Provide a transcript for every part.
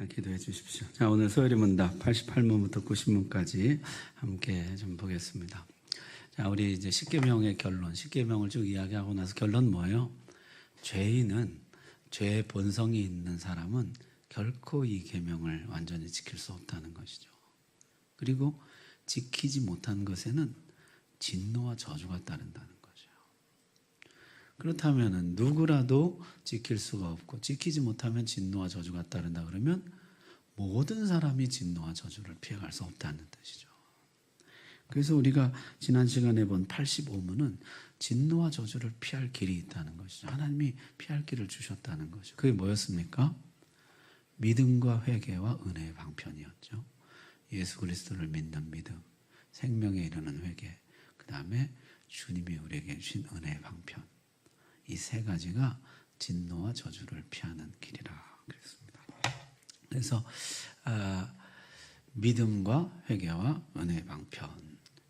기도해 주십시오. 자, 오늘 소요리 문답 88문부터 90문까지 함께 좀 보겠습니다. 자, 우리 이제 십계명의 결론, 십계명을 쭉 이야기하고 나서 결론 뭐예요? 죄인은, 죄의 본성이 있는 사람은 결코 이 계명을 완전히 지킬 수 없다는 것이죠. 그리고 지키지 못한 것에는 진노와 저주가 따른다는 거죠. 그렇다면 누구라도 지킬 수가 없고 지키지 못하면 진노와 저주가 따른다 그러면 모든 사람이 진노와 저주를 피해갈 수 없다는 뜻이죠. 그래서 우리가 지난 시간에 본 85문은 진노와 저주를 피할 길이 있다는 것이죠. 하나님이 피할 길을 주셨다는 것이죠. 그게 뭐였습니까? 믿음과 회개와 은혜의 방편이었죠. 예수 그리스도를 믿는 믿음, 생명에 이르는 회개, 그 다음에 주님이 우리에게 주신 은혜의 방편, 이 세 가지가 진노와 저주를 피하는 길이라 그랬습니다. 그래서 믿음과 회개와 은혜의 방편,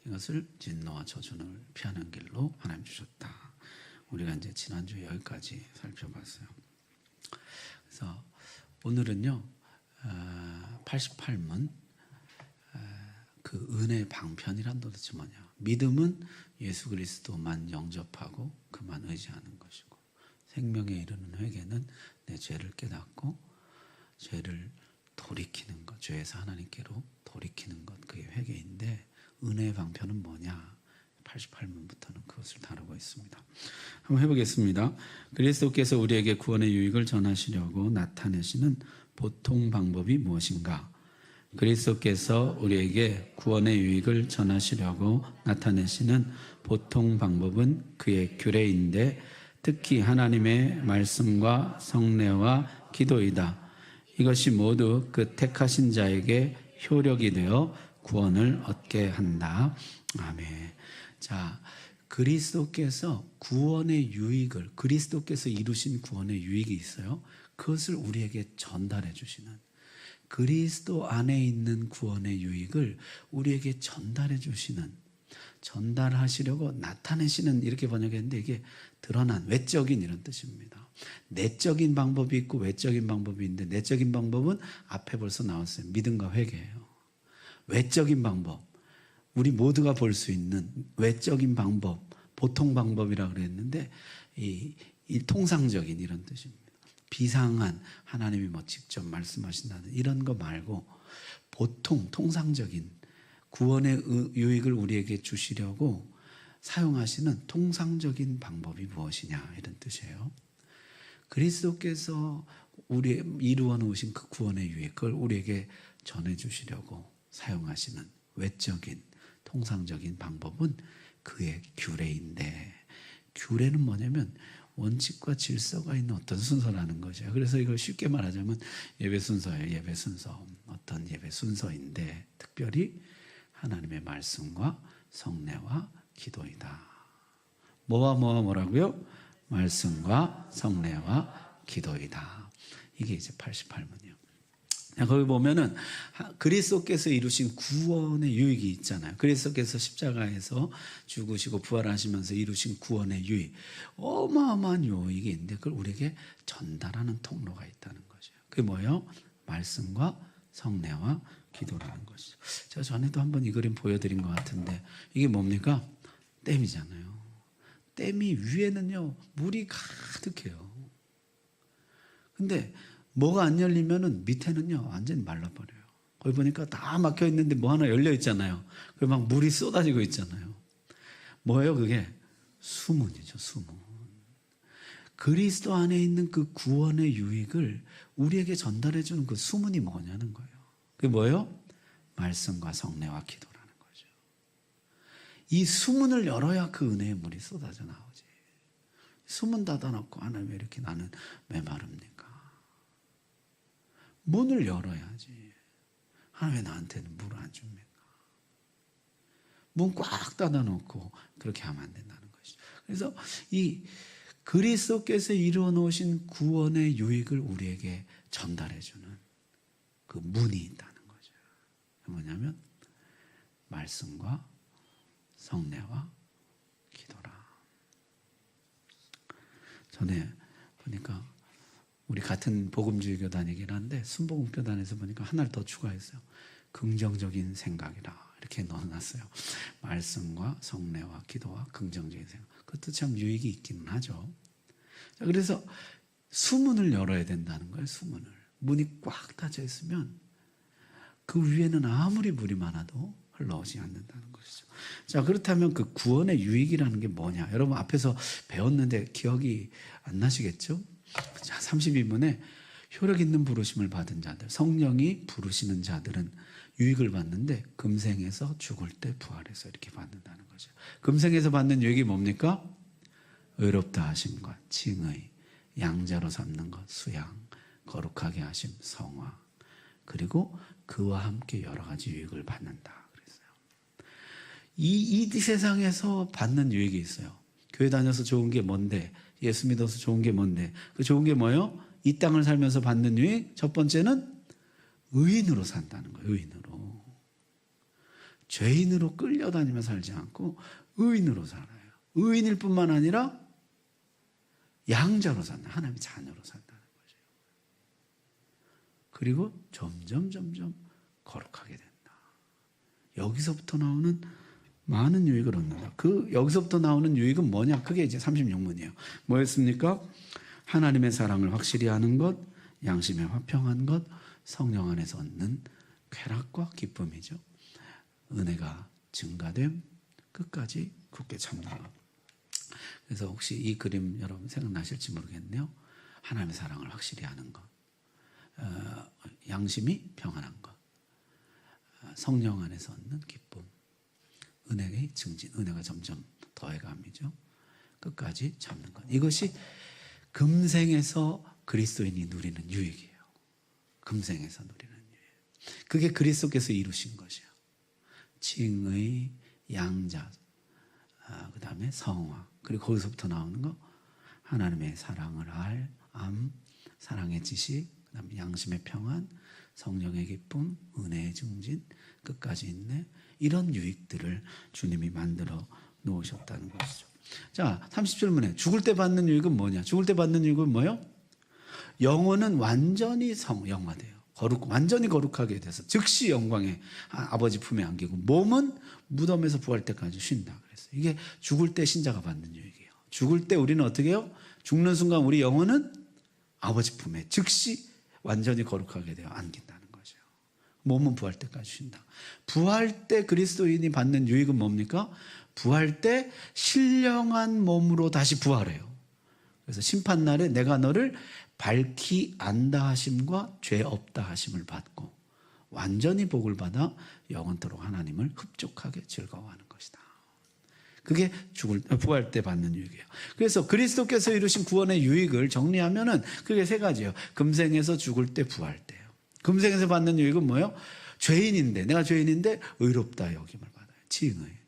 이것을 진노와 저주를 피하는 길로 하나님 주셨다. 우리가 이제 지난주에 여기까지 살펴봤어요. 그래서 오늘은요 88문 그 은혜의 방편이란 도대체 뭐냐? 믿음은 예수 그리스도만 영접하고 그만 의지하는 것이고, 생명에 이르는 회개는 내 죄를 깨닫고 죄를 돌이키는 것, 죄에서 하나님께로 돌이키는 것, 그게 회개인데, 은혜의 방편은 뭐냐? 88문부터는 그것을 다루고 있습니다. 한번 해보겠습니다. 그리스도께서 우리에게 구원의 유익을 전하시려고 나타내시는 보통 방법이 무엇인가? 그리스도께서 우리에게 구원의 유익을 전하시려고 나타내시는 보통 방법은 그의 규례인데, 특히 하나님의 말씀과 성례와 기도이다. 이것이 모두 그 택하신 자에게 효력이 되어 구원을 얻게 한다. 아멘. 자, 그리스도께서 구원의 유익을, 그리스도께서 이루신 구원의 유익이 있어요. 그것을 우리에게 전달해 주시는, 그리스도 안에 있는 구원의 유익을 우리에게 전달해 주시는, 전달하시려고 나타내시는, 이렇게 번역했는데 이게 드러난, 외적인 이런 뜻입니다. 내적인 방법이 있고 외적인 방법이 있는데, 내적인 방법은 앞에 벌써 나왔어요. 믿음과 회개예요. 외적인 방법, 우리 모두가 볼 수 있는 외적인 방법, 보통 방법이라고 그랬는데 이 통상적인 이런 뜻입니다. 비상한, 하나님이 뭐 직접 말씀하신다는 이런 거 말고 보통 통상적인 구원의 유익을 우리에게 주시려고 사용하시는 통상적인 방법이 무엇이냐, 이런 뜻이에요. 그리스도께서 우리 이루어 놓으신 그 구원의 유익, 그걸 우리에게 전해주시려고 사용하시는 외적인 통상적인 방법은 그의 규례인데, 규례는 뭐냐면 원칙과 질서가 있는 어떤 순서라는 거죠. 그래서 이걸 쉽게 말하자면 예배 순서예요. 예배 순서, 어떤 예배 순서인데 특별히 하나님의 말씀과 성례와 기도이다. 뭐라고요? 말씀과 성례와 기도이다. 이게 이제 88문이요. 거기 보면은 그리스도께서 이루신 구원의 유익이 있잖아요. 그리스도께서 십자가에서 죽으시고 부활하시면서 이루신 구원의 유익, 어마어마한 유익이 있는데 그걸 우리에게 전달하는 통로가 있다는 거죠. 그게 뭐예요? 말씀과 성례와 기도라는 것이죠. 제가 전에도 한번 이 그림 보여드린 것 같은데 이게 뭡니까? 댐이잖아요. 댐이 위에는요 물이 가득해요. 근데 뭐가 안 열리면은 밑에는요 완전히 말라버려요. 거기 보니까 다 막혀 있는데 뭐 하나 열려 있잖아요. 그리고 막 물이 쏟아지고 있잖아요. 뭐예요 그게? 수문이죠, 수문. 그리스도 안에 있는 그 구원의 유익을 우리에게 전달해 주는 그 수문이 뭐냐는 거예요. 그게 뭐예요? 말씀과 성례와 기도라는 거죠. 이 수문을 열어야 그 은혜의 물이 쏟아져 나오지. 수문 닫아놓고 하나님 왜 이렇게 나는 메마릅니까? 문을 열어야지. 하나님 왜 나한테는 물을 안 줍니까? 문 꽉 닫아놓고 그렇게 하면 안 된다는 것이죠. 그래서 이 그리스도께서 이루어 놓으신 구원의 유익을 우리에게 전달해주는 그 문이 있다는 거죠. 뭐냐면 말씀과 성례와 기도라. 전에 보니까 우리 같은 복음주의 교단이긴 한데 순복음교단에서 보니까 하나를 더 추가했어요. 긍정적인 생각이라 이렇게 넣어놨어요. 말씀과 성례와 기도와 긍정적인 생각. 그것도 참 유익이 있기는 하죠. 자, 그래서 수문을 열어야 된다는 거예요. 수문을. 문이 꽉 닫혀 있으면 그 위에는 아무리 물이 많아도 흘러오지 않는다는 것이죠. 자, 그렇다면 그 구원의 유익이라는 게 뭐냐? 여러분 앞에서 배웠는데 기억이 안 나시겠죠? 자, 32문에 효력 있는 부르심을 받은 자들, 성령이 부르시는 자들은 유익을 받는데 금생에서 죽을 때 부활해서 이렇게 받는다는 거죠. 금생에서 받는 유익이 뭡니까? 의롭다 하심과 칭의, 양자로 삼는 것, 수양, 거룩하게 하심, 성화, 그리고 그와 함께 여러 가지 유익을 받는다 그랬어요. 이 세상에서 받는 유익이 있어요. 교회 다녀서 좋은 게 뭔데? 예수 믿어서 좋은 게 뭔데? 그 좋은 게 뭐예요? 이 땅을 살면서 받는 유익. 첫 번째는 의인으로 산다는 거예요. 의인으로. 죄인으로 끌려다니며 살지 않고 의인으로 살아요. 의인일 뿐만 아니라 양자로 산다. 하나님의 자녀로 산다는 거죠. 그리고 점점 거룩하게 된다. 여기서부터 나오는 많은 유익을 얻는다. 여기서부터 나오는 유익은 뭐냐? 그게 이제 36문이에요. 뭐였습니까? 하나님의 사랑을 확실히 아는 것, 양심에 화평한 것, 성령 안에서 얻는 쾌락과 기쁨이죠. 은혜가 증가됨, 끝까지 굳게 참는 것. 그래서 혹시 이 그림 여러분 생각나실지 모르겠네요. 하나님의 사랑을 확실히 아는 것, 양심이 평안한 것, 성령 안에서 얻는 기쁨, 은혜의 증진, 은혜가 점점 더해감이죠. 끝까지 참는 것. 이것이 금생에서 그리스도인이 누리는 유익이에요. 금생에서 누리는 유익. 그게 그리스도께서 이루신 것이에요. 칭의, 양자, 그 다음에 성화, 그리고 거기서부터 나오는 거 하나님의 사랑을 알, 사랑의 지식, 그 다음에 양심의 평안, 성령의 기쁨, 은혜의 증진, 끝까지 있네. 이런 유익들을 주님이 만들어 놓으셨다는 것이죠. 자, 37문에 죽을 때 받는 유익은 뭐냐? 죽을 때 받는 유익은 뭐예요? 영혼은 완전히 영화돼요. 완전히 거룩하게 돼서 즉시 영광의 아버지 품에 안기고 몸은 무덤에서 부활 때까지 쉰다 그랬어요. 이게 죽을 때 신자가 받는 유익이에요. 죽을 때 우리는 어떻게 해요? 죽는 순간 우리 영혼은 아버지 품에 즉시 완전히 거룩하게 되어 안긴다는 거죠. 몸은 부활 때까지 쉰다. 부활 때 그리스도인이 받는 유익은 뭡니까? 부활 때 신령한 몸으로 다시 부활해요. 그래서 심판날에 내가 너를 밝히 안다 하심과 죄 없다 하심을 받고 완전히 복을 받아 영원토록 하나님을 흡족하게 즐거워하는 것이다. 그게 부활 때 받는 유익이에요. 그래서 그리스도께서 이루신 구원의 유익을 정리하면은 그게 세 가지예요. 금생에서 죽을 때 부활 때요. 금생에서 받는 유익은 뭐예요? 내가 죄인인데 의롭다 여김을 받아요. 칭의.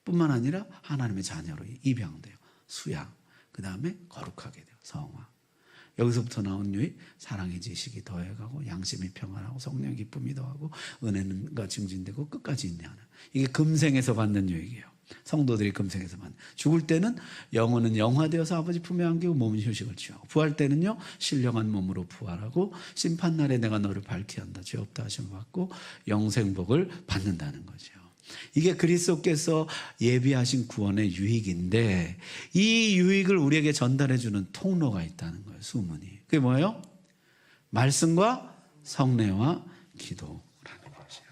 뿐만 아니라 하나님의 자녀로 입양돼요. 수양. 그 다음에 거룩하게 돼요. 성화. 여기서부터 나온 유익, 사랑의 지식이 더해가고 양심이 평안하고 성령의 기쁨이 더하고 은혜가 증진되고 끝까지 인내하는, 이게 금생에서 받는 유익이에요. 성도들이 금생에서 받는. 죽을 때는 영혼은 영화되어서 아버지 품에 안기고 몸은 휴식을 취하고, 부활 때는요 신령한 몸으로 부활하고 심판날에 내가 너를 밝히 한다, 죄 없다 하심을 받고 영생복을 받는다는 거죠. 이게 그리스도께서 예비하신 구원의 유익인데, 이 유익을 우리에게 전달해주는 통로가 있다는 거예요. 수문이. 그게 뭐예요? 말씀과 성례와 기도라는 것이에요.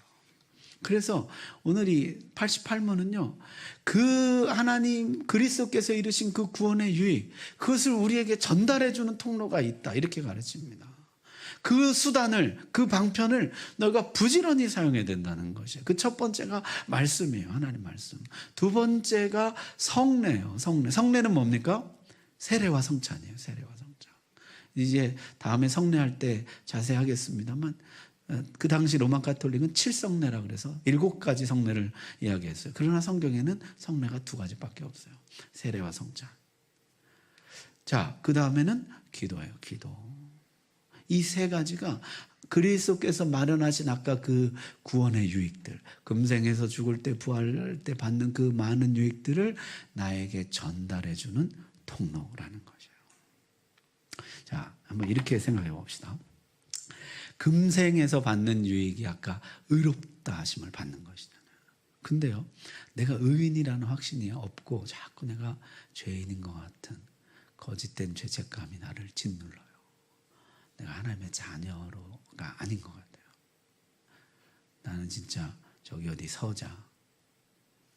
그래서 오늘 이 88문은요 그 하나님 그리스도께서 이루신 그 구원의 유익, 그것을 우리에게 전달해주는 통로가 있다, 이렇게 가르칩니다. 그 수단을, 그 방편을 너희가 부지런히 사용해야 된다는 것이에요. 그 첫 번째가 말씀이에요. 하나님 말씀. 두 번째가 성례예요. 성례는 뭡니까? 세례와 성찬이에요. 세례와 성찬. 이제 다음에 성례할 때 자세히 하겠습니다만, 그 당시 로마 가톨릭은 7성례라 그래서 7가지 성례를 이야기했어요. 그러나 성경에는 성례가 2가지밖에 없어요. 세례와 성찬. 자, 그 다음에는 기도예요. 기도. 이 세 가지가 그리스도께서 마련하신 아까 그 구원의 유익들, 금생에서 죽을 때 부활할 때 받는 그 많은 유익들을 나에게 전달해주는 통로라는 것이에요. 자, 한번 이렇게 생각해 봅시다. 금생에서 받는 유익이 아까 의롭다 하심을 받는 것이잖아요. 근데요, 내가 의인이라는 확신이 없고 자꾸 내가 죄인인 것 같은 거짓된 죄책감이 나를 짓눌러요. 내가 하나님의 자녀가 아닌 것 같아요. 나는 진짜 저기 어디 서자,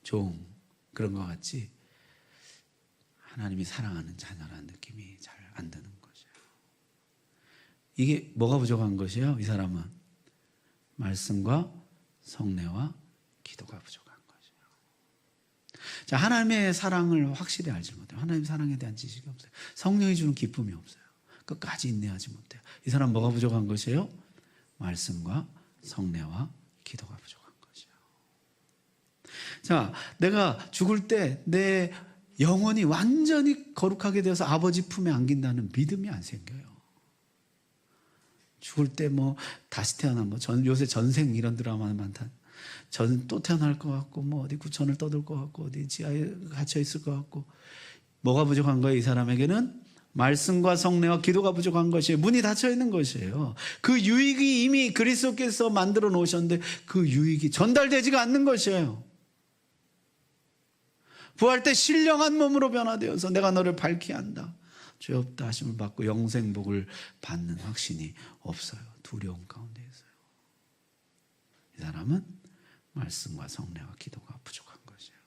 종 그런 것 같지 하나님이 사랑하는 자녀라는 느낌이 잘 안 드는 거죠. 이게 뭐가 부족한 것이에요? 이 사람은 말씀과 성례와 기도가 부족한 거죠. 자, 하나님의 사랑을 확실히 알지 못해요. 하나님의 사랑에 대한 지식이 없어요. 성령이 주는 기쁨이 없어요. 끝까지 인내하지 못해요. 이 사람 뭐가 부족한 것이에요? 말씀과 성례와 기도가 부족한 거죠. 자, 내가 죽을 때 내 영혼이 완전히 거룩하게 되어서 아버지 품에 안긴다는 믿음이 안 생겨요. 죽을 때 뭐 다시 태어난 요새 전생 이런 드라마 많다. 또 태어날 것 같고 뭐 어디 구천을 떠들 것 같고 어디 지하에 갇혀 있을 것 같고. 뭐가 부족한 거예요? 이 사람에게는 말씀과 성례와 기도가 부족한 것이에요. 문이 닫혀 있는 것이에요. 그 유익이 이미 그리스도께서 만들어 놓으셨는데 그 유익이 전달되지가 않는 것이에요. 부활 때 신령한 몸으로 변화되어서 내가 너를 밝히 한다, 죄 없다 하심을 받고 영생복을 받는 확신이 없어요. 두려움 가운데 있어요. 이 사람은 말씀과 성례와 기도가 부족한 것이에요.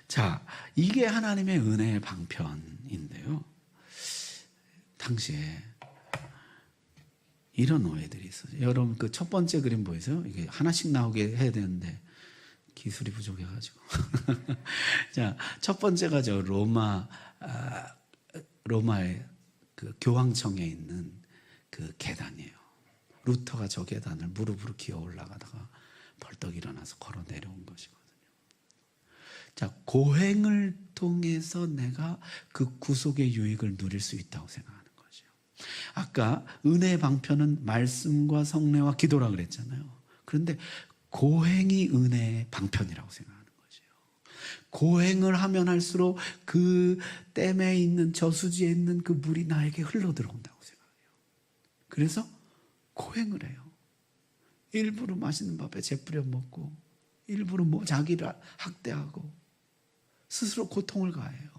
자, 이게 하나님의 은혜의 방편인데요. 당시에 이런 오해들이 있어요. 여러분 그 첫 번째 그림 보이세요? 이게 하나씩 나오게 해야 되는데 기술이 부족해가지고. 자, 첫 번째가 저 로마의 그 교황청에 있는 그 계단이에요. 루터가 저 계단을 무릎으로 기어 올라가다가 벌떡 일어나서 걸어 내려온 것이거든요. 자, 고행을 통해서 내가 그 구속의 유익을 누릴 수 있다고 생각하는 거죠. 아까 은혜의 방편은 말씀과 성례와 기도라 그랬잖아요. 그런데 고행이 은혜의 방편이라고 생각하는 거죠. 고행을 하면 할수록 그 댐에 있는 저수지에 있는 그 물이 나에게 흘러 들어온다고 생각해요. 그래서 고행을 해요. 일부러 맛있는 밥에 재 뿌려 먹고 일부러 자기를 학대하고 스스로 고통을 가해요.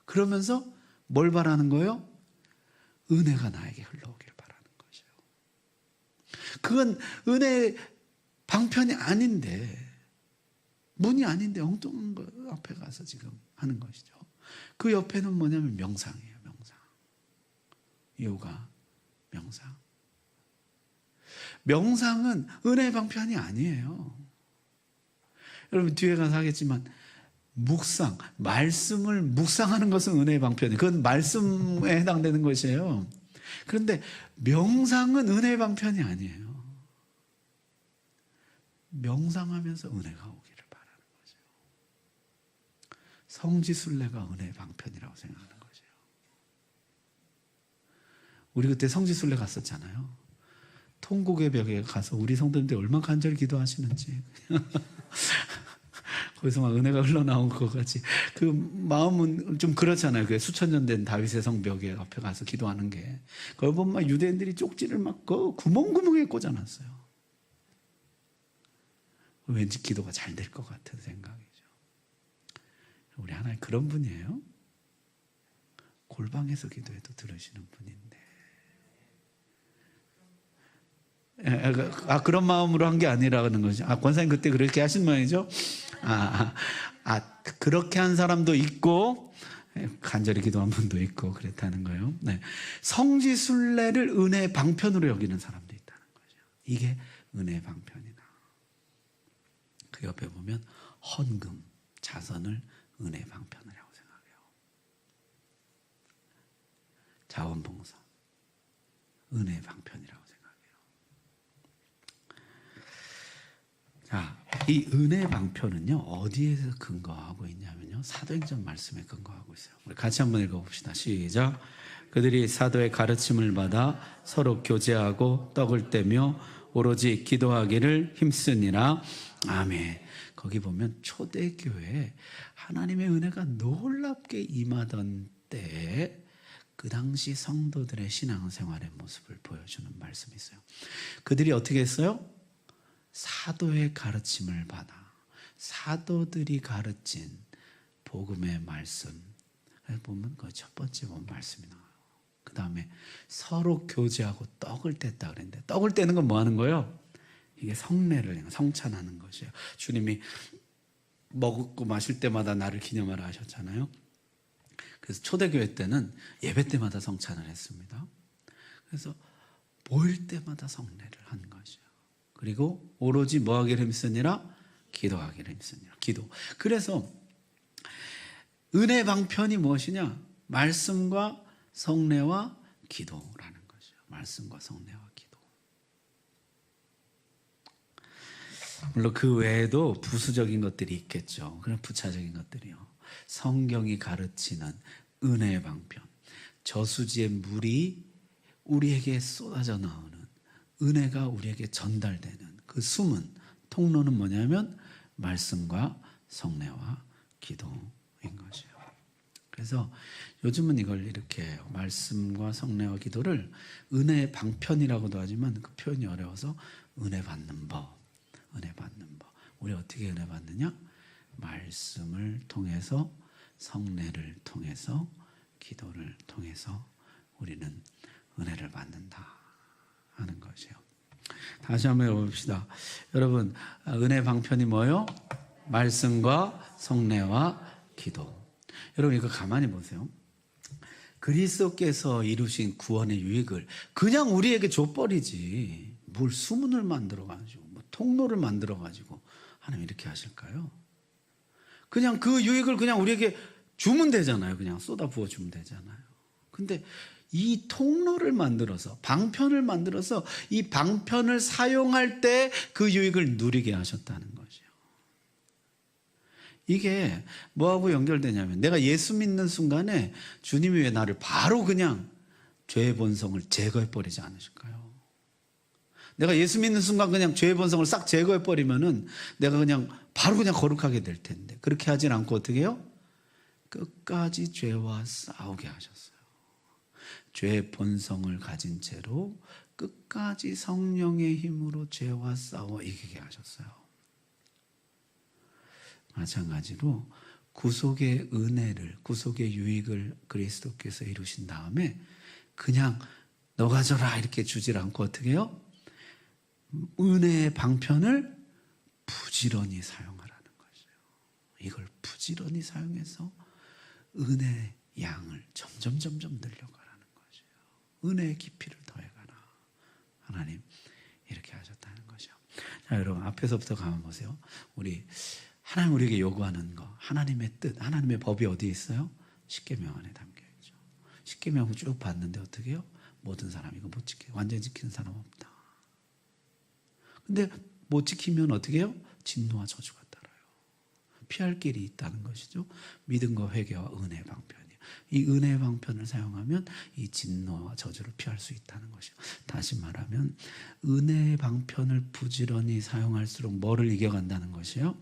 그러면서 뭘 바라는 거예요? 은혜가 나에게 흘러오길 바라는 거죠. 그건 은혜의 방편이 아닌데, 문이 아닌데 엉뚱한 거 앞에 가서 지금 하는 것이죠. 그 옆에는 뭐냐면 명상이에요. 명상. 요가, 명상. 명상은 은혜의 방편이 아니에요. 여러분 뒤에 가서 하겠지만 묵상, 말씀을 묵상하는 것은 은혜의 방편이에요. 그건 말씀에 해당되는 것이에요. 그런데 명상은 은혜의 방편이 아니에요. 명상하면서 은혜가 오기를 바라는 거죠. 성지순례가 은혜의 방편이라고 생각하는 거죠. 우리 그때 성지순례 갔었잖아요. 통곡의 벽에 가서 우리 성도님들 얼마나 간절히 기도하시는지 거기서 막 은혜가 흘러나온 것 같이 그 마음은 좀 그렇잖아요. 그 수천 년 된 다윗의 성벽에 앞에 가서 기도하는 게 그걸 보면 막 유대인들이 쪽지를 막 그 구멍구멍에 꽂아놨어요. 왠지 기도가 잘 될 것 같은 생각이죠. 우리 하나님 그런 분이에요. 골방에서 기도해도 들으시는 분인데. 그런 마음으로 한 게 아니라는 거죠. 권사님 그때 그렇게 하신 모양이죠. 그렇게 한 사람도 있고 간절히 기도한 분도 있고 그랬다는 거예요. 네. 성지순례를 은혜의 방편으로 여기는 사람도 있다는 거죠. 이게 은혜의 방편이다. 그 옆에 보면 헌금, 자선을 은혜의 방편이라고 생각해요. 자원봉사, 은혜의 방편이라고 생각해요. 자, 이 은혜의 방편은요 어디에서 근거하고 있냐면요 사도행전 말씀에 근거하고 있어요. 우리 같이 한번 읽어봅시다. 시작. 그들이 사도의 가르침을 받아 서로 교제하고 떡을 떼며 오로지 기도하기를 힘쓰니라. 아멘. 거기 보면 초대교회에 하나님의 은혜가 놀랍게 임하던 때에 그 당시 성도들의 신앙생활의 모습을 보여주는 말씀이 있어요. 그들이 어떻게 했어요? 사도의 가르침을 받아 사도들이 가르친 복음의 말씀 보면 그 첫 번째 본 말씀이 나와요. 그 다음에 서로 교제하고 떡을 뗐다 그랬는데, 떡을 떼는 건 뭐 하는 거예요? 이게 성례를 성찬하는 것이에요. 주님이 먹고 마실 때마다 나를 기념하라 하셨잖아요. 그래서 초대교회 때는 예배 때마다 성찬을 했습니다. 그래서 모일 때마다 성례를 한 것이에요. 그리고 오로지 뭐 하기를 힘쓰니라? 기도하기를 힘쓰니라. 기도. 그래서 은혜 방편이 무엇이냐? 말씀과 성례와 기도라는 것이에요. 말씀과 성례와 기도. 물론 그 외에도 부수적인 것들이 있겠죠. 그런 부차적인 것들이요. 성경이 가르치는 은혜의 방편, 저수지의 물이 우리에게 쏟아져 나오는, 은혜가 우리에게 전달되는 그 숨은 통로는 뭐냐면 말씀과 성례와 기도인 것이에요. 그래서 요즘은 이걸 이렇게 말씀과 성례와 기도를 은혜의 방편이라고도 하지만 그 표현이 어려워서 은혜 받는 법, 은혜 받는 법. 우리 어떻게 은혜 받느냐? 말씀을 통해서, 성례를 통해서, 기도를 통해서 우리는 은혜를 받는다 하는 것이에요. 다시 한번 해봅시다. 여러분, 은혜 방편이 뭐예요? 말씀과 성례와 기도. 여러분 이거 가만히 보세요. 그리스도께서 이루신 구원의 유익을 그냥 우리에게 줘버리지 뭘 수문을 만들어가지고 뭐 통로를 만들어가지고 하나님 이렇게 하실까요? 그냥 그 유익을 그냥 우리에게 주면 되잖아요. 그냥 쏟아 부어주면 되잖아요. 근데 이 통로를 만들어서, 방편을 만들어서 이 방편을 사용할 때 그 유익을 누리게 하셨다는 것이에요. 이게 뭐하고 연결되냐면, 내가 예수 믿는 순간에 주님이 왜 나를 바로 그냥 죄의 본성을 제거해버리지 않으실까요? 내가 예수 믿는 순간 그냥 죄의 본성을 싹 제거해버리면은 내가 그냥 바로 그냥 거룩하게 될 텐데, 그렇게 하진 않고 어떻게 해요? 끝까지 죄와 싸우게 하셨어요. 죄의 본성을 가진 채로 끝까지 성령의 힘으로 죄와 싸워 이기게 하셨어요. 마찬가지로 구속의 은혜를, 구속의 유익을 그리스도께서 이루신 다음에 그냥 너 가져라 이렇게 주질 않고 어떻게 해요? 은혜의 방편을 부지런히 사용하라는 것이에요. 이걸 부지런히 사용해서 은혜의 양을 점점 늘려가라는 것이에요. 은혜의 깊이를 더해가라. 하나님 이렇게 하셨다는 것이요. 자, 여러분 앞에서부터 가만 보세요. 하나님 우리에게 요구하는 거, 하나님의 뜻, 하나님의 법이 어디에 있어요? 십계명 안에 담겨있죠. 십계명을 쭉 봤는데 어떻게 해요? 모든 사람이 이거 못 지켜요. 완전히 지키는 사람 없다. 근데 못 지키면 어떻게 해요? 진노와 저주가 따라요. 피할 길이 있다는 것이죠. 믿음과 회개와 은혜의 방편이에요. 이 은혜의 방편을 사용하면 이 진노와 저주를 피할 수 있다는 것이에요. 다시 말하면 은혜의 방편을 부지런히 사용할수록 뭐를 이겨간다는 것이에요?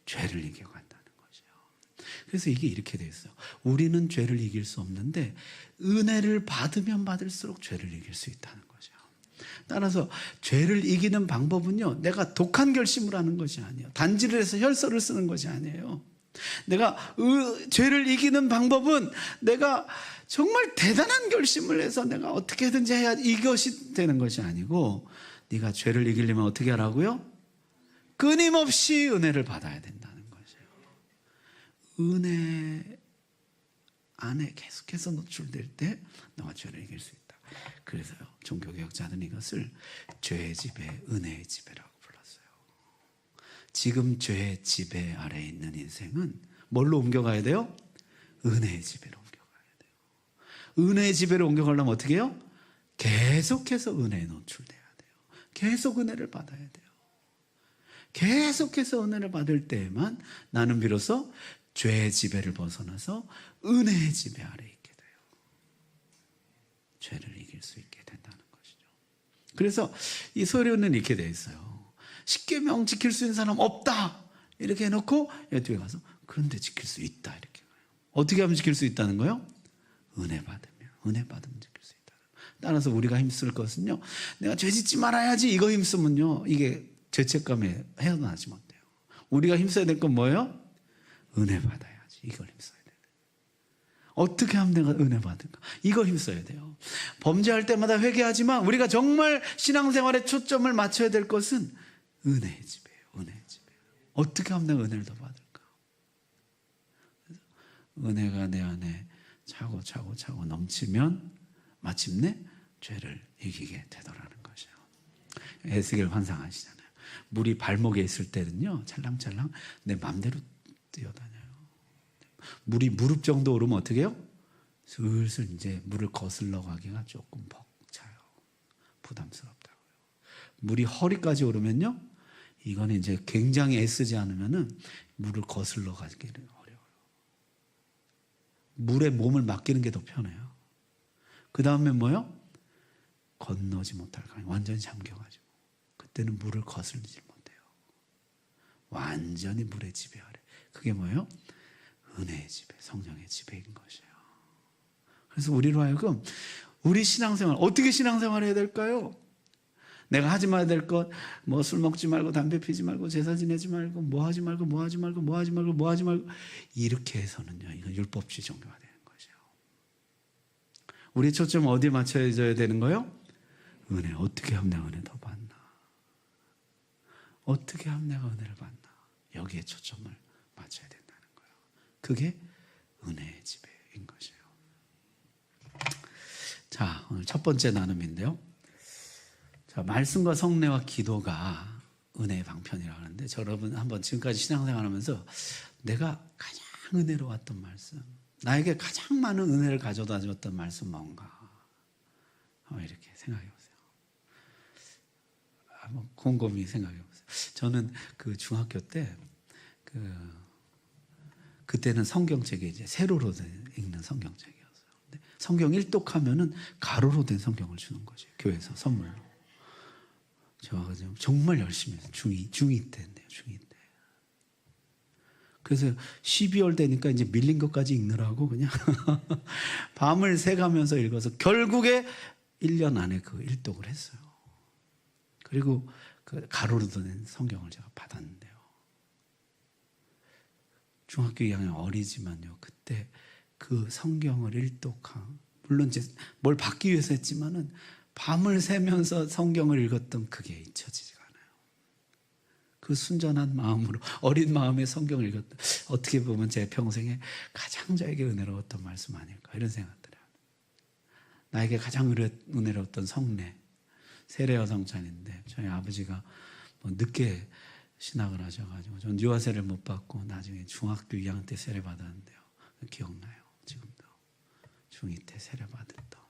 죄를 이겨간다는 것이에요. 그래서 이게 이렇게 돼 있어요. 우리는 죄를 이길 수 없는데 은혜를 받으면 받을수록 죄를 이길 수 있다는 거죠. 따라서 죄를 이기는 방법은요, 내가 독한 결심을 하는 것이 아니에요. 단지를 해서 혈서를 쓰는 것이 아니에요. 내가 죄를 이기는 방법은 내가 정말 대단한 결심을 해서 내가 어떻게든지 해야 이것이 되는 것이 아니고, 네가 죄를 이기려면 어떻게 하라고요? 끊임없이 은혜를 받아야 된다는 것이에요. 은혜 안에 계속해서 노출될 때 너가 죄를 이길 수 있다. 그래서요, 종교개혁자들은 이것을 죄의 지배, 은혜의 지배라고 불렀어요. 지금 죄의 지배 아래에 있는 인생은 뭘로 옮겨가야 돼요? 은혜의 지배로 옮겨가야 돼요. 은혜의 지배로 옮겨가려면 어떻게 해요? 계속해서 은혜에 노출돼야 돼요. 계속 은혜를 받아야 돼요. 계속해서 은혜를 받을 때에만 나는 비로소 죄의 지배를 벗어나서 은혜의 지배 아래 있게 돼요. 죄를 이길 수 있게 된다는 것이죠. 그래서 이 서류는 이렇게 되어 있어요. 십계명 지킬 수 있는 사람 없다 이렇게 해놓고 뒤에 가서 그런데 지킬 수 있다 이렇게 가요. 어떻게 하면 지킬 수 있다는 거예요? 은혜 받으면. 은혜 받으면 지킬 수 있다. 따라서 우리가 힘쓸 것은요, 내가 죄 짓지 말아야지 이거 힘쓰면요, 이게 죄책감에 헤어나지 못해요. 우리가 힘써야 될 건 뭐예요? 은혜 받아야지. 이걸 힘써야 돼요. 어떻게 하면 내가 은혜 받을까? 이걸 힘써야 돼요. 범죄할 때마다 회개하지만 우리가 정말 신앙생활에 초점을 맞춰야 될 것은 은혜의 집이에요. 은혜의 집이에요. 어떻게 하면 내가 은혜를 더 받을까? 은혜가 내 안에 차고 넘치면 마침내 죄를 이기게 되더라는 것이에요. 에스겔 환상하시잖아요. 물이 발목에 있을 때는요, 찰랑찰랑 내 맘대로 뛰어다녀요. 물이 무릎 정도 오르면 어떻게 해요? 슬슬 이제 물을 거슬러 가기가 조금 벅차요. 부담스럽다고요. 물이 허리까지 오르면요, 이거는 이제 굉장히 애쓰지 않으면은 물을 거슬러 가기는 어려워요. 물에 몸을 맡기는 게 더 편해요. 그 다음에 뭐요? 건너지 못할 가능, 완전히 잠겨가지고 그때는 물을 거슬리지 못해요. 완전히 물의 지배 아래. 그게 뭐예요? 은혜의 지배, 성령의 지배인 것이에요. 그래서 우리로 하여금 우리 신앙생활, 어떻게 신앙생활을 해야 될까요? 내가 하지 말아야 될 것, 뭐 술 먹지 말고 담배 피지 말고 제사 지내지 말고 뭐 하지 말고 이렇게 해서는요, 이건 율법주의 종교가 되는 것이에요. 우리 초점 어디에 맞춰져야 되는 거예요? 은혜. 어떻게 하면 내가 은혜 더 받나? 어떻게 하면 내가 은혜를 받나? 여기에 초점을 맞춰야 된다는 거예요. 그게 은혜의 지배인 것이에요. 자, 오늘 첫 번째 나눔인데요. 자, 말씀과 성례와 기도가 은혜의 방편이라고 하는데, 여러분 한번 지금까지 신앙생활하면서 내가 가장 은혜로웠던 말씀, 나에게 가장 많은 은혜를 가져다 줬던 말씀 뭔가 이렇게 생각해 보세요. 한번 곰곰이 생각해 보세요. 저는 그 중학교 때 그때는 성경책이 이제 세로로 읽는 성경책이었어요. 근데 성경 일독하면은 가로로 된 성경을 주는 거죠. 교회에서 선물로. 제가 정말 열심히 했어요. 중2 때인데요. 중2 때. 그래서 12월 되니까 이제 밀린 것까지 읽느라고 그냥 밤을 새가면서 읽어서 결국에 1년 안에 그 일독을 했어요. 그리고 그 가로로 된 성경을 제가 받았는데요. 중학교 2학년 어리지만요, 그때 그 성경을 일독한, 물론 이제 뭘 받기 위해서 했지만은 밤을 새면서 성경을 읽었던 그게 잊혀지지가 않아요. 그 순전한 마음으로, 어린 마음에 성경을 읽었던, 어떻게 보면 제 평생에 가장 저에게 은혜로웠던 말씀 아닐까, 이런 생각들을 합니다. 나에게 가장 은혜로웠던 성례, 세례여성찬인데 저희 아버지가 뭐 늦게 신학을 하셔가지고 전 유아세를 못 받고 나중에 중학교 2학년 때 세례 받았는데요. 기억나요. 지금도 중2 때 세례 받았던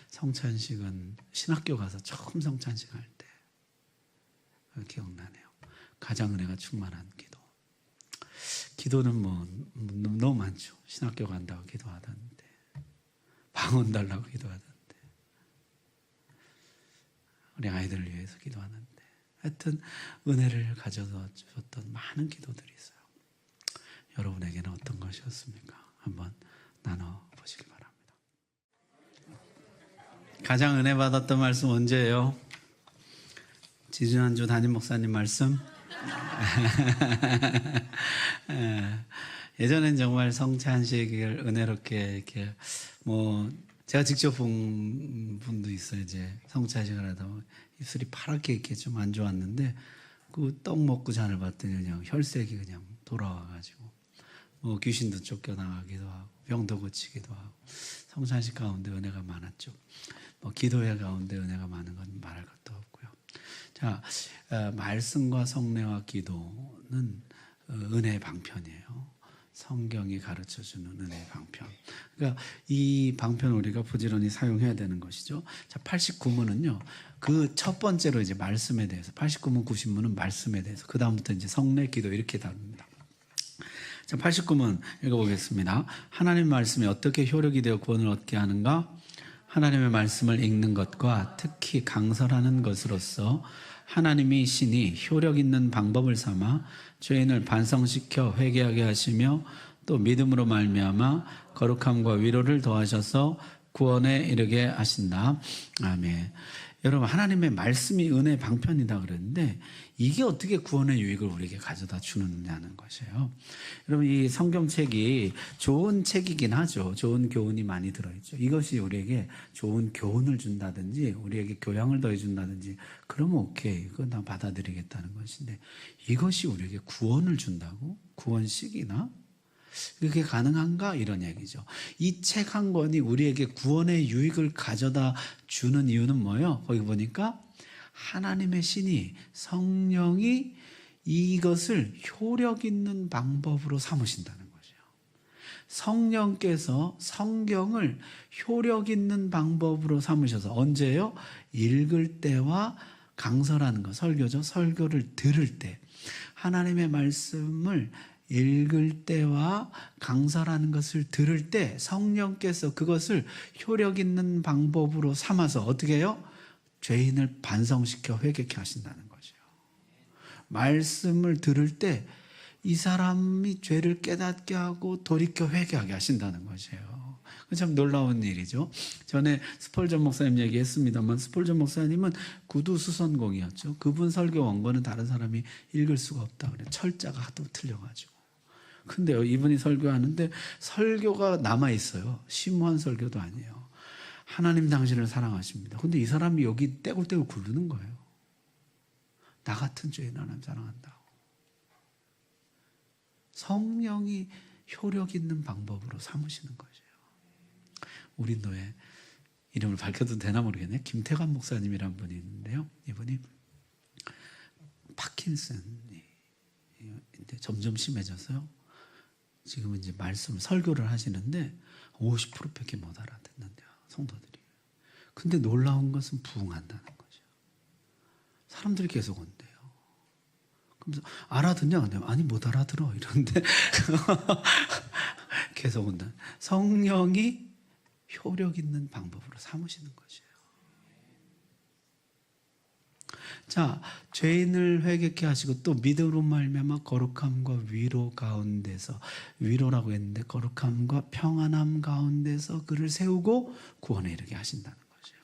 성찬식은 신학교 가서 처음 성찬식 할 때 기억나네요. 가장 은혜가 충만한 기도. 기도는 뭐 너무 많죠. 신학교 간다고 기도하던데, 방언 달라고 기도하던데, 우리 아이들을 위해서 기도하는데, 하여튼 은혜를 가져다 주셨던 많은 기도들이 있어요. 여러분에게는 어떤 것이었습니까? 한번 나눠보시기 바랍니다. 가장 은혜 받았던 말씀 언제예요? 지지난주 담임 목사님 말씀? 예전엔 정말 성찬식을 은혜롭게 이렇게 뭐 제가 직접 본 분도 있어요. 이제 성찬식을 하다 보면 입술이 파랗게 이렇게 좀 안 좋았는데 그 떡 먹고 잔을 봤더니 그냥 혈색이 그냥 돌아와가지고 뭐 귀신도 쫓겨나가기도 하고 병도 고치기도 하고 성찬식 가운데 은혜가 많았죠. 뭐 기도회 가운데 은혜가 많은 건 말할 것도 없고요. 자, 말씀과 성례와 기도는 은혜의 방편이에요. 성경이 가르쳐주는 은혜의 방편. 그러니까 이 방편을 우리가 부지런히 사용해야 되는 것이죠. 자, 89문은요. 그 첫 번째로 이제 말씀에 대해서, 89문, 90문은 말씀에 대해서, 그 다음부터 이제 성례, 기도 이렇게 다룹니다. 자, 89문 읽어보겠습니다. 하나님 말씀이 어떻게 효력이 되어 구원을 얻게 하는가? 하나님의 말씀을 읽는 것과 특히 강설하는 것으로서 하나님이 신이 효력 있는 방법을 삼아 죄인을 반성시켜 회개하게 하시며 또 믿음으로 말미암아 거룩함과 위로를 더하셔서 구원에 이르게 하신다. 아멘. 여러분, 하나님의 말씀이 은혜의 방편이다 그랬는데 이게 어떻게 구원의 유익을 우리에게 가져다 주느냐는 것이에요. 여러분, 이 성경책이 좋은 책이긴 하죠. 좋은 교훈이 많이 들어있죠. 이것이 우리에게 좋은 교훈을 준다든지 우리에게 교양을 더해준다든지 그러면 오케이, 그건 다 받아들이겠다는 것인데 이것이 우리에게 구원을 준다고? 구원식이나? 그게 가능한가? 이런 얘기죠. 이 책 한 권이 우리에게 구원의 유익을 가져다 주는 이유는 뭐예요? 거기 보니까 하나님의 신이, 성령이 이것을 효력 있는 방법으로 삼으신다는 거죠. 성령께서 성경을 효력 있는 방법으로 삼으셔서 언제요? 읽을 때와 강설하는 거, 설교죠. 설교를 들을 때, 하나님의 말씀을 읽을 때와 강설하는 것을 들을 때 성령께서 그것을 효력 있는 방법으로 삼아서 어떻게 해요? 죄인을 반성시켜 회개케 하신다는 거죠. 말씀을 들을 때 이 사람이 죄를 깨닫게 하고 돌이켜 회개하게 하신다는 것이에요. 참 놀라운 일이죠. 전에 스펄전 목사님 얘기했습니다만 스펄전 목사님은 구두수선공이었죠. 그분 설교 원고는 다른 사람이 읽을 수가 없다 그래요. 철자가 하도 틀려가지고. 근데요, 이분이 설교하는데 설교가 남아있어요. 심오한 설교도 아니에요. 하나님 당신을 사랑하십니다. 근데 이 사람이 여기 떼굴떼굴 굴르는 거예요. 나 같은 죄인 하나님 사랑한다고. 성령이 효력 있는 방법으로 삼으시는 것이에요. 우리 노예, 이름을 밝혀도 되나 모르겠네. 김태관 목사님이란 분이 있는데요. 이분이 파킨슨이 점점 심해져서요. 지금은 이제 말씀을 설교를 하시는데 50%밖에 못 알아듣는데요, 성도들이. 근데 놀라운 것은 부응한다는 거죠. 사람들이 계속 온대요. 그러면서 알아듣냐? 아니 못 알아들어 이러는데 계속 온다. 성령이 효력 있는 방법으로 삼으시는 것이에요. 자, 죄인을 회개케 하시고 또 믿음으로 말미암아 거룩함과 위로 가운데서, 위로라고 했는데 거룩함과 평안함 가운데서 그를 세우고 구원에 이르게 하신다는 거죠.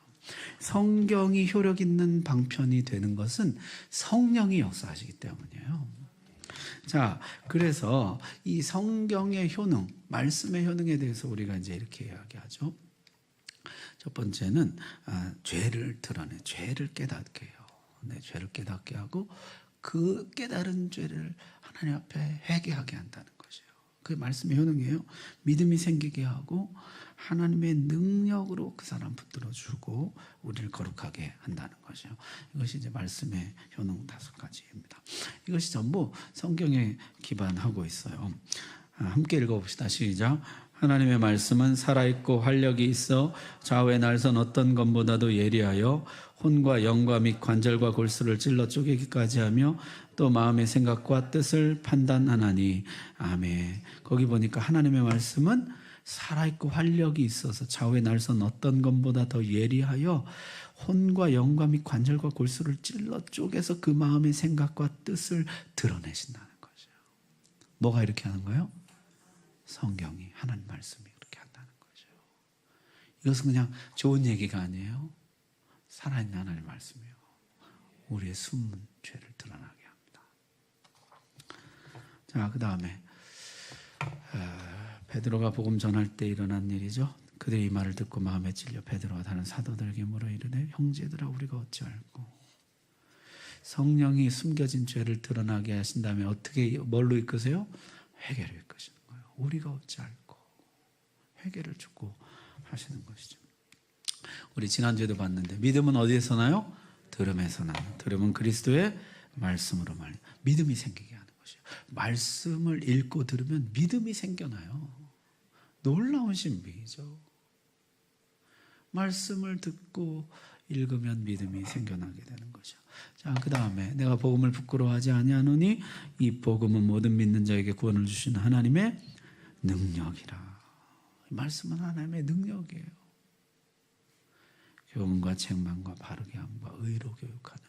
성경이 효력 있는 방편이 되는 것은 성령이 역사하시기 때문이에요. 자, 그래서 이 성경의 효능, 말씀의 효능에 대해서 우리가 이제 이렇게 이야기하죠. 첫 번째는 죄를 드러내, 죄를 깨닫게 해요. 내 죄를 깨닫게 하고 그 깨달은 죄를 하나님 앞에 회개하게 한다는 것이에요. 그게 말씀의 효능이에요. 믿음이 생기게 하고 하나님의 능력으로 그 사람 붙들어주고 우리를 거룩하게 한다는 것이에요. 이것이 이제 말씀의 효능 5가지입니다. 이것이 전부 성경에 기반하고 있어요. 함께 읽어봅시다. 시작. 하나님의 말씀은 살아있고 활력이 있어 좌우의 날선 어떤 것보다도 예리하여 혼과 영과 및 관절과 골수를 찔러 쪼개기까지 하며 또 마음의 생각과 뜻을 판단하나니. 아멘. 거기 보니까 하나님의 말씀은 살아있고 활력이 있어서 좌우의 날선 어떤 것보다 더 예리하여 혼과 영과 및 관절과 골수를 찔러 쪼개서 그 마음의 생각과 뜻을 드러내신다는 거죠. 뭐가 이렇게 하는 거예요? 성경이, 하나님 말씀이 그렇게 한다는 거죠. 이것은 그냥 좋은 얘기가 아니에요. 살아있는 하나님 말씀이에요. 우리의 숨은 죄를 드러나게 합니다. 자, 그 다음에 베드로가 복음 전할 때 일어난 일이죠. 그들이 이 말을 듣고 마음에 찔려 베드로와 다른 사도들에게 물어 이르되 형제들아 우리가 어찌할꼬. 성령이 숨겨진 죄를 드러나게 하신 다음에 어떻게, 뭘로 이끄세요? 회개를 이끄시는 거예요. 우리가 어찌할꼬. 회개를 쫓고 하시는 것이죠. 우리 지난주에도 봤는데 믿음은 어디에서 나요? 들음에서 나요. 들음은 그리스도의 말씀으로 말이에요. 믿음이 생기게 하는 것이에요. 말씀을 읽고 들으면 믿음이 생겨나요. 놀라운 신비이죠. 말씀을 듣고 읽으면 믿음이 생겨나게 되는 거죠. 자, 그 다음에 내가 복음을 부끄러워하지 아니하노니 이 복음은 모든 믿는 자에게 구원을 주시는 하나님의 능력이라. 말씀은 하나님의 능력이에요. 교훈과 책망과 바르게 함과 의로 교육하는,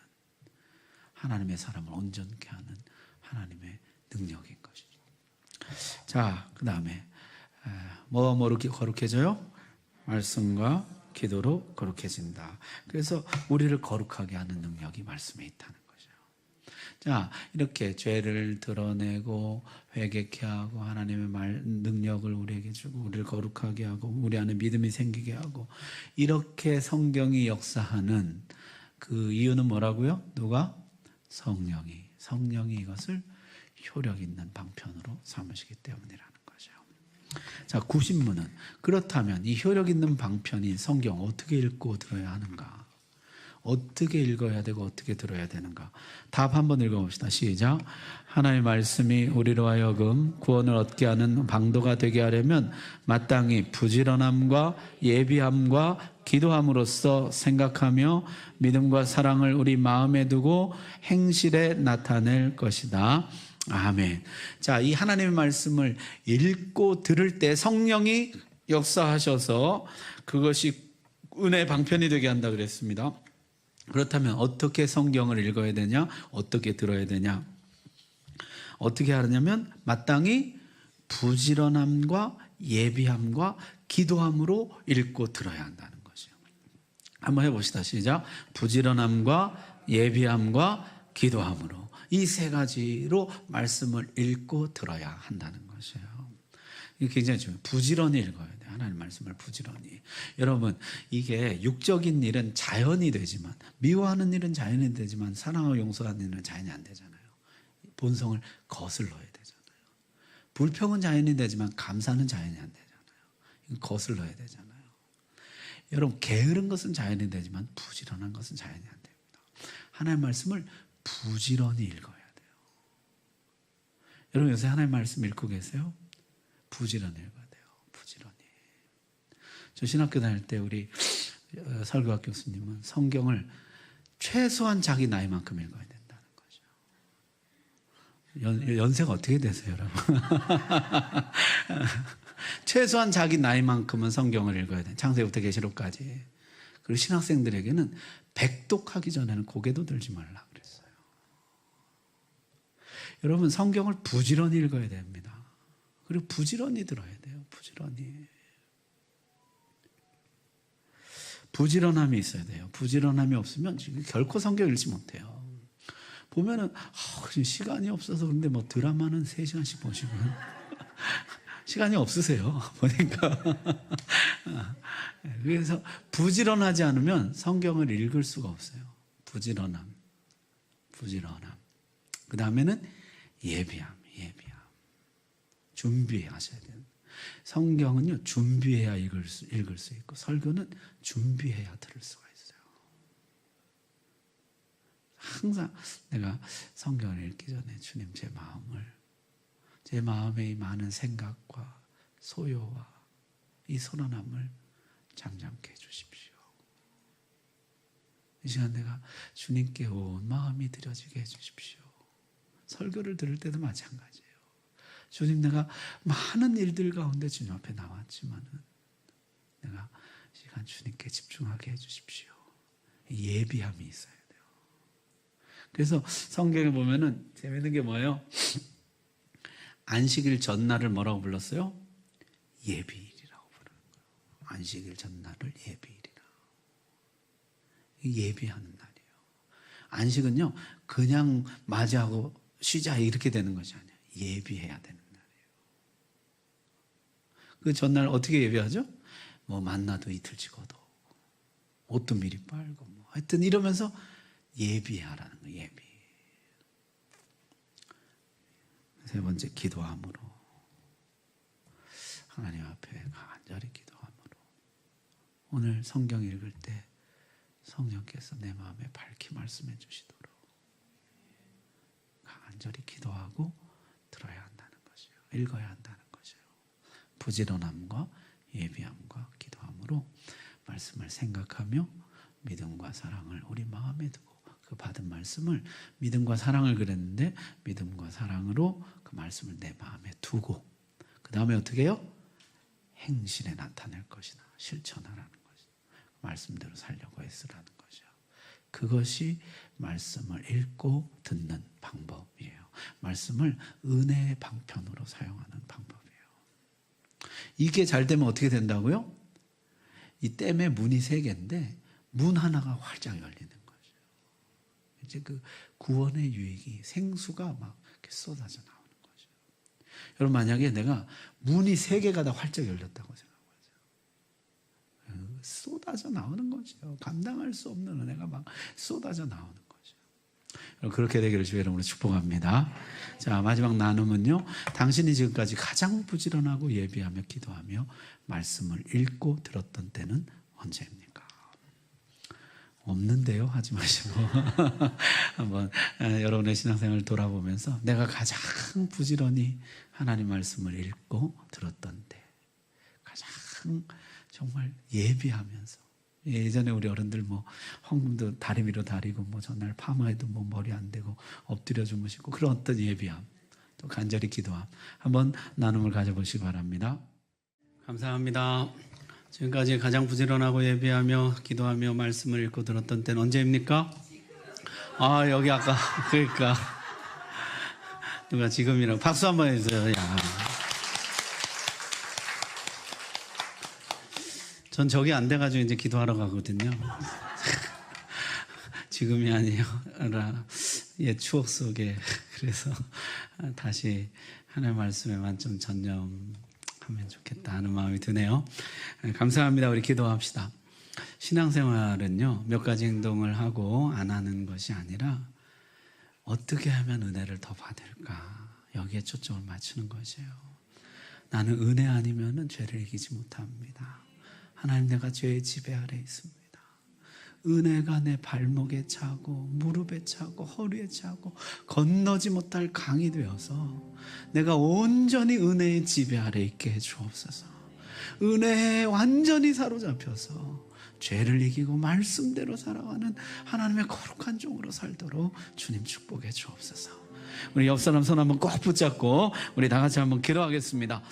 하나님의 사람을 온전케 하는 하나님의 능력인 것이죠. 자, 그 다음에 뭐로 거룩해져요? 말씀과 기도로 거룩해진다. 그래서 우리를 거룩하게 하는 능력이 말씀에 있다는 거죠. 자, 이렇게 죄를 드러내고 회개케 하고 하나님의 능력을 우리에게 주고 우리를 거룩하게 하고 우리 안에 믿음이 생기게 하고 이렇게 성경이 역사하는 그 이유는 뭐라고요? 누가? 성령이 이것을 효력 있는 방편으로 삼으시기 때문이라는 거죠. 자, 구신문은 그렇다면 이 효력 있는 방편인 성경 어떻게 읽고 들어야 하는가? 어떻게 읽어야 되고 어떻게 들어야 되는가? 답 한번 읽어봅시다. 시작. 하나님의 말씀이 우리로 하여금 구원을 얻게 하는 방도가 되게 하려면 마땅히 부지런함과 예비함과 기도함으로써 생각하며 믿음과 사랑을 우리 마음에 두고 행실에 나타낼 것이다. 아멘. 자, 이 하나님의 말씀을 읽고 들을 때 성령이 역사하셔서 그것이 은혜의 방편이 되게 한다 그랬습니다. 그렇다면 어떻게 성경을 읽어야 되냐? 어떻게 들어야 되냐? 어떻게 하느냐면 마땅히 부지런함과 예비함과 기도함으로 읽고 들어야 한다는 거죠. 한번 해봅시다. 시작. 부지런함과 예비함과 기도함으로 이 세 가지로 말씀을 읽고 들어야 한다는 것이에요. 이게 굉장히 중요해요. 부지런히 읽어야 돼요. 하나님 말씀을 부지런히. 여러분, 이게 육적인 일은 자연이 되지만 미워하는 일은 자연이 되지만 사랑하고 용서하는 일은 자연이 안 되잖아요. 본성을 거슬러야 되잖아요. 불평은 자연이 되지만 감사는 자연이 안 되잖아요. 이건 거슬러야 되잖아요. 여러분, 게으른 것은 자연이 되지만 부지런한 것은 자연이 안 됩니다. 하나님 말씀을 부지런히 읽어야 돼요. 여러분, 요새 하나님 말씀 읽고 계세요? 부지런히 읽어야 돼요. 부지런히. 저 신학교 다닐 때 우리 설교학 교수님은 성경을 최소한 자기 나이만큼 읽어야 된다는 거죠. 연세가 어떻게 되세요, 여러분? 최소한 자기 나이만큼은 성경을 읽어야 돼요. 창세기부터 계시록까지. 그리고 신학생들에게는 백독하기 전에는 고개도 들지 말라 그랬어요. 여러분, 성경을 부지런히 읽어야 됩니다. 그리고 부지런히 들어야 돼요. 부지런히. 부지런함이 있어야 돼요. 부지런함이 없으면 지금 결코 성경 읽지 못해요. 보면은 시간이 없어서 그런데 뭐 드라마는 3시간씩 보시고 시간이 없으세요. 보니까. 그래서 부지런하지 않으면 성경을 읽을 수가 없어요. 부지런함. 그 다음에는 예비함. 준비하셔야 돼요. 성경은요, 준비해야 읽을 수 있고 설교는 준비해야 들을 수가 있어요. 항상 내가 성경을 읽기 전에 주님 제 마음의 이 많은 생각과 소요와 이 선언함을 잠잠케 해주십시오. 이 시간 내가 주님께 온 마음이 드려지게 해주십시오. 설교를 들을 때도 마찬가지예요. 주님, 내가 많은 일들 가운데 주님 앞에 나왔지만은 내가 시간 주님께 집중하게 해주십시오. 예비함이 있어야 돼요. 그래서 성경에 보면은 재밌는 게 뭐예요? 안식일 전날을 뭐라고 불렀어요? 예비일이라고 부르는 거예요. 안식일 전날을 예비일이라. 예비하는 날이에요. 안식은요, 그냥 맞이하고 쉬자 이렇게 되는 것이 아니에요. 예비해야 되는 날이에요. 그 전날 어떻게 예비하죠? 뭐 만나도 이틀 찍어도 옷도 미리 빨고 뭐 하여튼 이러면서 예비하라는 거예요. 예비. 세 번째, 기도함으로. 하나님 앞에 간절히 기도함으로. 오늘 성경 읽을 때 성령께서 내 마음에 밝히 말씀해 주시도록 간절히 기도하고 들어야 한다는 것이에요. 읽어야 한다는 것이에요. 부지런함과 예비함과 기도함으로 말씀을 생각하며 믿음과 사랑을 우리 마음에 두고 그 받은 말씀을 믿음과 사랑을 그랬는데 믿음과 사랑으로 그 말씀을 내 마음에 두고 그 다음에 어떻게 해요? 행실에 나타낼 것이다. 실천하라는 것이다. 말씀대로 살려고 애쓰라는 것이요. 그것이 말씀을 읽고 듣는 방법이에요. 말씀을 은혜의 방편으로 사용하는 방법이에요. 이게 잘 되면 어떻게 된다고요? 이 댐의 문이 3개인데 문 하나가 활짝 열리는 거죠. 이제 그 구원의 유익이 생수가 막 이렇게 쏟아져 나오는 거죠. 여러분 만약에 내가 문이 3개가 다 활짝 열렸다고 생각하죠. 쏟아져 나오는 거죠. 감당할 수 없는 은혜가 막 쏟아져 나오는 거죠. 그렇게 되기를 주의 이름으로 축복합니다. 자, 마지막 나눔은요. 당신이 지금까지 가장 부지런하고 예비하며 기도하며 말씀을 읽고 들었던 때는 언제입니까? 없는데요 하지 마시고 한번 여러분의 신앙생활을 돌아보면서 내가 가장 부지런히 하나님 말씀을 읽고 들었던 때, 가장 정말 예비하면서, 예전에 우리 어른들 뭐 헌금도 다리 위로 다리고 뭐 전날 파마해도 뭐 머리 안 대고 엎드려 주무시고 그런 어떤 예비함, 또 간절히 기도함 한번 나눔을 가져보시기 바랍니다. 감사합니다. 지금까지 가장 부지런하고 예비하며 기도하며 말씀을 읽고 들었던 때는 언제입니까? 아, 여기 아까 그러니까 누가 지금이라고 박수 한번 해주세요. 야. 전 저기 안 돼가지고 이제 기도하러 가거든요. 지금이 아니라 옛 추억 속에, 그래서 다시 하나님의 말씀에만 좀 전념하면 좋겠다 하는 마음이 드네요. 감사합니다. 우리 기도합시다. 신앙생활은요, 몇 가지 행동을 하고 안 하는 것이 아니라 어떻게 하면 은혜를 더 받을까, 여기에 초점을 맞추는 것이에요. 나는 은혜 아니면은 죄를 이기지 못합니다. 하나님, 내가 죄의 지배 아래 있습니다. 은혜가 내 발목에 차고 무릎에 차고 허리에 차고 건너지 못할 강이 되어서 내가 온전히 은혜의 지배 아래 있게 해주옵소서. 은혜에 완전히 사로잡혀서 죄를 이기고 말씀대로 살아가는 하나님의 거룩한 종으로 살도록 주님 축복해 주옵소서. 우리 옆 사람 손 한번 꼭 붙잡고 우리 다 같이 한번 기도하겠습니다.